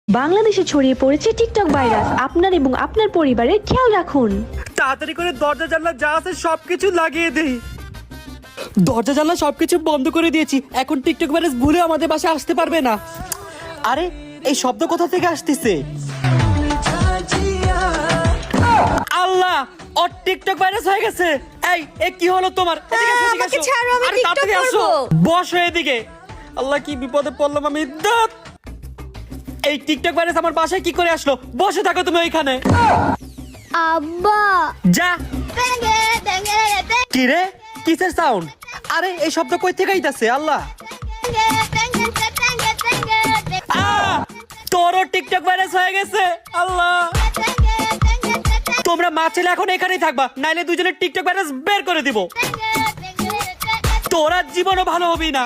বাংলাদেশে ছড়িয়ে পড়েছে টিকটক ভাইরাস। আপনার এবং আপনার পরিবারের খেয়াল রাখুন। তাড়াতাড়ি করে দরজা জানলা যা আছে সবকিছু লাগিয়ে দেই। দরজা জানলা সবকিছু বন্ধ করে দিয়েছি, এখন টিকটক ভাইরাস ভুলে আমাদের বাসায় আসতে পারবে না। আরে এই শব্দ কোথা থেকে আসতেছে? আল্লাহ, ওর টিকটক ভাইরাস হয়ে গেছে। এই কি হলো তোমার? এদিকে আসো, এদিকে আমাকে আসো। ছাড়ো, আমি আরে টিকটক তাড়াতাড়ি আসো। করবো। বসো এদিকে। আল্লাহ, কি বিপদে পড়লাম আমি। দাঁত, এই টিকটক ভাইরাস আমার বাসায় কি করে আসলো? বসে থাকো তুমি ওইখানে। আব্বা যা। কি রে, কিসের সাউন্ড? আরে এই শব্দ কই থেকে আইতাছে? আল্লাহ, তোরও টিকটক ভাইরাস হয়ে গেছে। আল্লাহ, তোমরা মা ছেলে এখন এখানেই থাকবা, নাইলে দুজনের টিকটক ভাইরাস বের করে দিব। তোরা জীবনও ভালো হবি না।